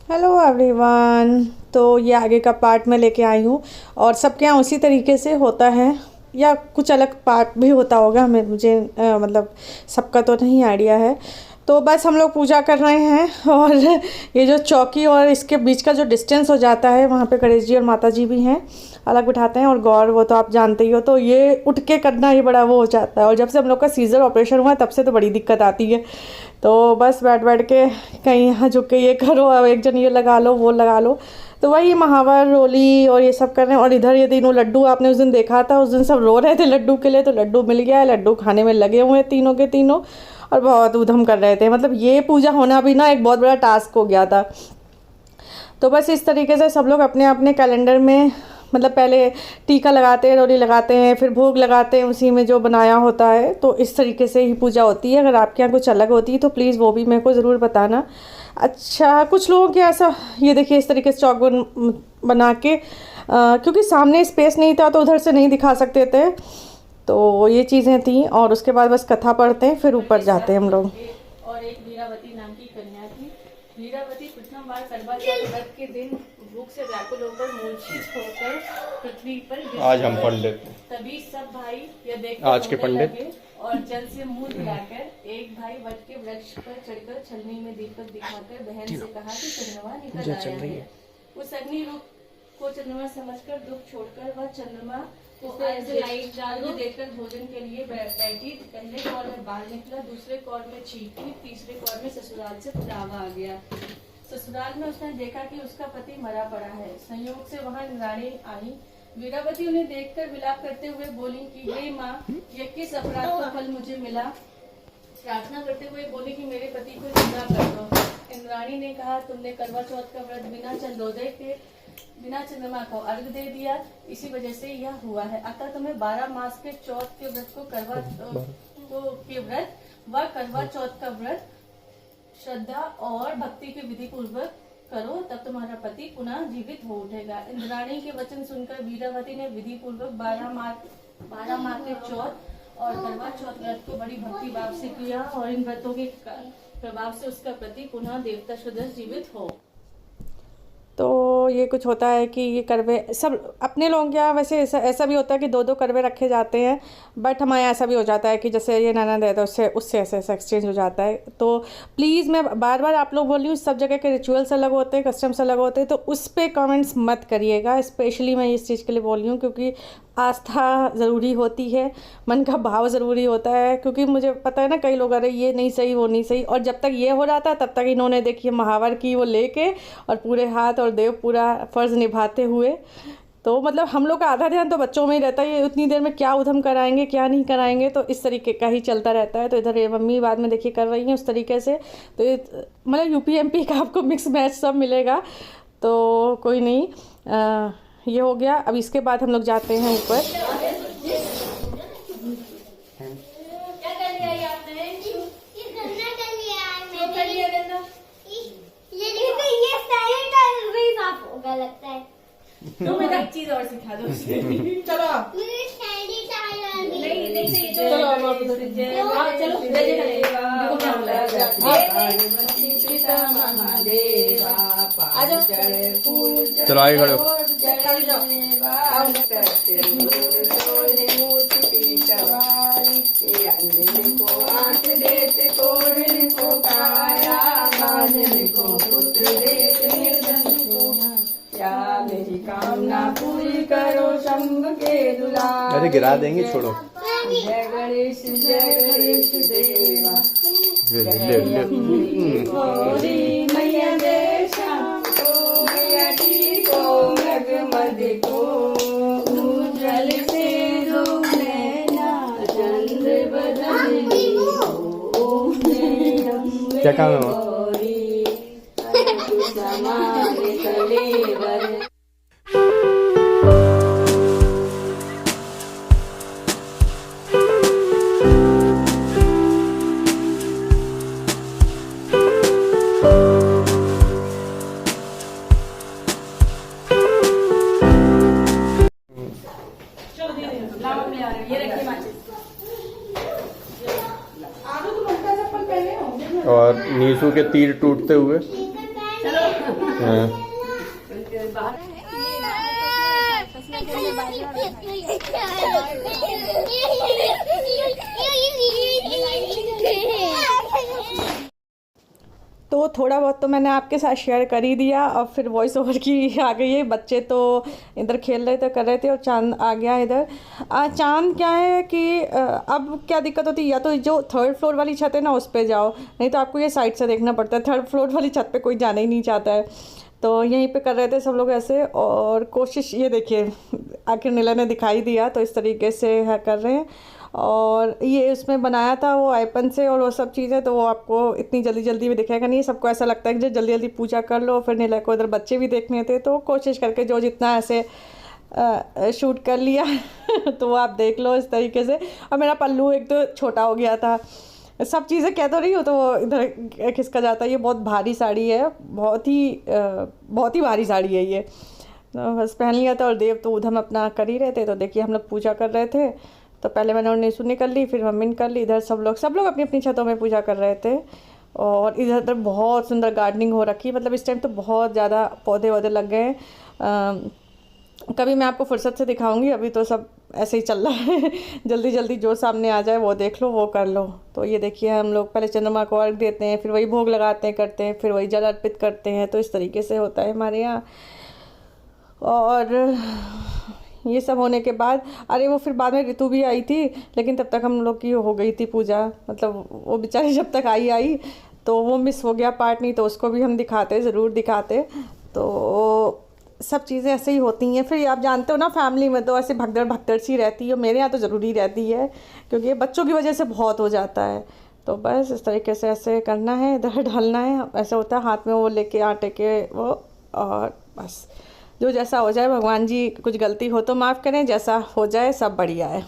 Hello everyone. तो ये आगे का पार्ट मैं लेके आई हूँ और सबके यहाँ उसी तरीके से होता है या कुछ अलग पार्ट भी होता होगा। मुझे मतलब सबका तो नहीं आइडिया है। तो बस हम लोग पूजा कर रहे हैं और ये जो चौकी और इसके बीच का जो डिस्टेंस हो जाता है वहाँ पे गणेश जी और माता जी भी हैं, अलग बिठाते हैं। और गौर वो तो आप जानते ही हो, तो ये उठ के करना ही बड़ा वो हो जाता है। और जब से हम लोग का सीज़र ऑपरेशन हुआ तब से तो बड़ी दिक्कत आती है। तो बस बैठ बैठ के कहीं यहाँ झुक के ये करो, अब एक जन ये लगा लो वो लगा लो, तो वही महावर रोली और ये सब कर रहे हैं। और इधर ये तीनों लड्डू आपने उस दिन देखा था, उस दिन सब रो रहे थे लड्डू के लिए, तो लड्डू मिल गया है, लड्डू खाने में लगे हुए हैं तीनों के तीनों और बहुत उधम कर रहे थे। मतलब ये पूजा होना भी ना एक बहुत बड़ा टास्क हो गया था। तो बस इस तरीके से सब लोग अपने अपने कैलेंडर में, मतलब पहले टीका लगाते हैं, रोली लगाते हैं, फिर भोग लगाते हैं उसी में जो बनाया होता है। तो इस तरीके से ही पूजा होती है। अगर आपके यहाँ कुछ अलग होती है तो प्लीज़ वो भी मेरे को ज़रूर बताना। अच्छा, कुछ लोगों के ऐसा, ये देखिए इस तरीके से चौक बना के क्योंकि सामने स्पेस नहीं था तो उधर से नहीं दिखा सकते थे, तो ये चीज़ें थी। और उसके बाद बस कथा पढ़ते हैं, फिर ऊपर जाते हैं हम लोग। और एक वीरावती नाम की कन्या थी। वीरावती प्रथम बार करवा चौथ व्रत के दिन भूख से व्याकुल होकर मूर्छित होकर पृथ्वी पर गिर आज हम पंडित, तभी सब भाई यह देख आज के पंडित और जल से मुंह धुलाकर एक भाई वट के वृक्ष पर चढ़कर छलनी में दीपक दिखाकर बहन से कहा कि चंद्रमा निकल आया है। उस अग्नि रूप को चंद्रमा समझकर दुख छोड़कर वह चंद्रमा को लाइट डालू देकर भोजन के लिए बैठी। पहले कौर में बाल निकला, दूसरे कौर में चीखी, तीसरे कौर में ससुराल से पुलावा आ गया। ससुराल में उसने देखा कि उसका पति मरा पड़ा है। संयोग से वहाँ इंद्राणी आई। वीरावती उन्हें देखकर विलाप करते हुए बोली कि हे माँ, यह किस अपराध का फल मुझे मिला। प्रार्थना करते हुए बोली कि मेरे पति को जिंदा कर दो। इंद्राणी ने कहा, तुमने करवा चौथ का व्रत बिना चंद्रोदय के, बिना चंद्रमा को अर्घ दे दिया, इसी वजह से यह हुआ है। अतः तुम्हें 12 मास के चौथ के व्रत को करवा चौथ का व्रत श्रद्धा और भक्ति के विधि पूर्वक करो, तब तुम्हारा पति पुनः जीवित हो उठेगा। इंद्राणी के वचन सुनकर वीरावती ने विधि पूर्वक 12 माह के चौथ और करवा चौथ व्रत को बड़ी भक्ति भाव से किया और इन व्रतों के प्रभाव से उसका पति पुनः देवता सदृश जीवित हो। तो ये कुछ होता है कि ये करवे सब अपने लोग क्या, वैसे ऐसा भी होता है कि 2-2 करवे रखे जाते हैं, बट हमारे यहाँ ऐसा भी हो जाता है कि जैसे ये ननद है तो उससे ऐसा एक्सचेंज हो जाता है। तो प्लीज़ मैं बार बार आप लोग बोल रही हूँ, सब जगह के रिचुअल्स अलग होते हैं, कस्टम्स अलग होते हैं, तो उस पर कमेंट्स मत करिएगा। स्पेशली मैं इस चीज़ के लिए बोल रही हूँ क्योंकि आस्था ज़रूरी होती है, मन का भाव ज़रूरी होता है। क्योंकि मुझे पता है ना, कई लोग अरे ये नहीं सही वो नहीं सही, और जब तक ये हो रहा था तब तक इन्होंने देखिए महावर की वो लेके और पूरे हाथ और देव पूरा फ़र्ज़ निभाते हुए। तो मतलब हम लोग का आधा ध्यान तो बच्चों में ही रहता है, ये उतनी देर में क्या उधम कराएंगे क्या नहीं कराएंगे, तो इस तरीके का ही चलता रहता है। तो इधर ये मम्मी बाद में देखिए कर रही हैं उस तरीके से। तो ये मतलब यूपी MP का आपको मिक्स मैच सब मिलेगा, तो कोई नहीं। ये हो गया। अब इसके बाद हम लोग जाते हैं ऊपर। लगता है तो मैं एक चीज और सिखा दो। चलो चलो आगे खड़े हो। मेरी कामना पूरी करो शंभ के दुलार। अरे गिरा देंगे, छोड़ो। जय गणेश देवा। गौरी मैया देशा को मैया की को मगमद को उज्जवल से दो नैना चंद्र बदली हो। क्या काम है? गौरी समान कलेवर। और नीसू के तीर टूटते हुए। चलो हाँ। तो थोड़ा बहुत तो मैंने आपके साथ शेयर कर ही दिया। अब फिर वॉइस ओवर की आ गई है। बच्चे तो इधर खेल रहे थे, कर रहे थे, और चांद आ गया इधर। चांद क्या है कि अब क्या दिक्कत होती है, या तो जो 3rd फ्लोर वाली छत है ना उस पर जाओ, नहीं तो आपको ये साइड से देखना पड़ता है। 3rd फ्लोर वाली छत पे कोई जाना ही नहीं चाहता है। तो यहीं पे कर रहे थे सब लोग ऐसे, और कोशिश ये देखिए आखिर नीला ने दिखाई दिया, तो इस तरीके से है कर रहे हैं। और ये उसमें बनाया था वो आईपन से और वो सब चीज़ें, तो वो आपको इतनी जल्दी जल्दी में दिखाएगा नहीं। सबको ऐसा लगता है कि जो जल्दी जल्दी पूजा कर लो। फिर नीला को इधर बच्चे भी देखने थे, तो कोशिश करके जो जितना ऐसे शूट कर लिया तो वो आप देख लो इस तरीके से। और मेरा पल्लू एक तो छोटा हो गया था। सब चीज़ें कह तो रही हो तो वो इधर खिसका जाता है। ये बहुत भारी साड़ी है, बहुत ही भारी साड़ी है ये। तो बस पहन लिया था, और देव तो उधम अपना कर ही रहे थे। तो देखिए हम लोग पूजा कर रहे थे, तो पहले मैंने और नीसू ने कर ली, फिर मम्मी ने कर ली। इधर सब लोग अपनी अपनी छतों में पूजा कर रहे थे। और इधर बहुत सुंदर गार्डनिंग हो रखी, मतलब इस टाइम तो बहुत ज़्यादा पौधे वौधे लग गए हैं। कभी मैं आपको फुर्सत से दिखाऊंगी, अभी तो सब ऐसे ही चल रहा है जल्दी जल्दी जो सामने आ जाए वो देख लो, वो कर लो। तो ये देखिए हम लोग पहले चंद्रमा को अर्घ देते हैं, फिर वही भोग लगाते हैं, करते हैं, फिर वही जल अर्पित करते हैं। तो इस तरीके से होता है हमारे यहाँ। और ये सब होने के बाद, अरे वो फिर बाद में ऋतु भी आई थी, लेकिन तब तक हम लोग की हो गई थी पूजा। मतलब वो बेचारी जब तक आई तो वो मिस हो गया पार्ट, नहीं तो उसको भी हम दिखाते, ज़रूर दिखाते। तो सब चीज़ें ऐसे ही होती हैं। फिर आप जानते हो ना, फैमिली में तो ऐसे भगदड़ सी रहती है। मेरे यहाँ तो ज़रूरी रहती है, क्योंकि बच्चों की वजह से बहुत हो जाता है। तो बस इस तरीके से ऐसे करना है, इधर ढलना है। ऐसा होता है हाथ में वो लेके आटे के वो, और बस जो जैसा हो जाए। भगवान जी कुछ गलती हो तो माफ़ करें, जैसा हो जाए सब बढ़िया है।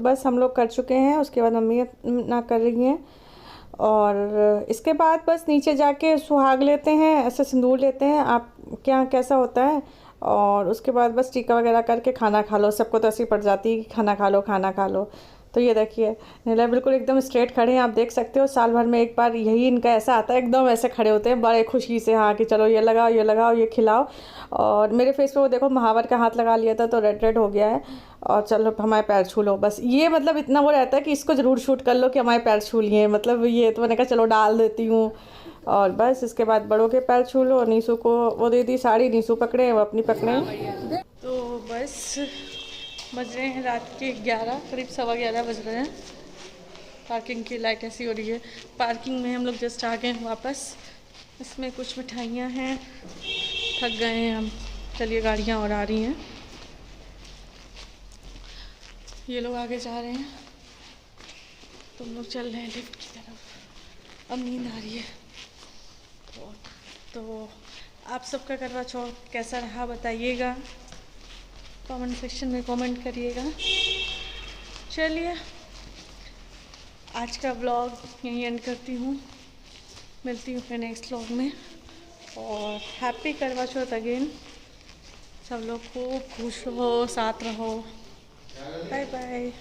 बस हम लोग कर चुके हैं, उसके बाद मम्मी ना कर रही हैं। और इसके बाद बस नीचे जाके सुहाग लेते हैं, ऐसे सिंदूर लेते हैं। आप क्या कैसा होता है। और उसके बाद बस टीका वगैरह करके खाना खा लो। सबको तो ऐसी पड़ जाती है कि खाना खा लो, खाना खा लो। तो ये देखिए नीला बिल्कुल एकदम स्ट्रेट खड़े हैं, आप देख सकते हो। साल भर में एक बार यही इनका ऐसा आता है, एकदम ऐसे खड़े होते हैं बड़े खुशी से, हाँ कि चलो ये लगाओ, ये लगाओ, ये खिलाओ। और मेरे फेस पे वो देखो महावर का हाथ लगा लिया था, तो रेड हो गया है। और चलो हमारे पैर छू लो, बस ये मतलब इतना वो रहता है कि इसको ज़रूर शूट कर लो कि हमारे पैर छू लिए। मतलब ये तो मैंने कहा चलो डाल देती हूँ। और बस इसके बाद बड़ों के पैर छू लो। नीसू को वो दे दी साड़ी, नीसू पकड़े, वो अपनी पकड़े। तो बस बज रहे हैं रात के 11, करीब 11:15 बज रहे हैं। पार्किंग की लाइट ऐसी हो रही है। पार्किंग में हम लोग जस्ट आ गए हैं वापस। इसमें कुछ मिठाइयाँ हैं, थक गए हैं हम। चलिए गाड़ियाँ और आ रही हैं, ये लोग आगे जा रहे हैं, तुम लोग चल रहे हैं लिफ्ट की तरफ। अब नींद आ रही है। तो आप सबका करवा चौथ कैसा रहा बताइएगा, कमेंट सेक्शन में कमेंट करिएगा। चलिए आज का व्लॉग यहीं एंड करती हूँ, मिलती हूँ फिर नेक्स्ट व्लॉग में। और हैप्पी करवा चौथ अगेन। सब लोग खूब खुश रहो, साथ रहो। Bye bye.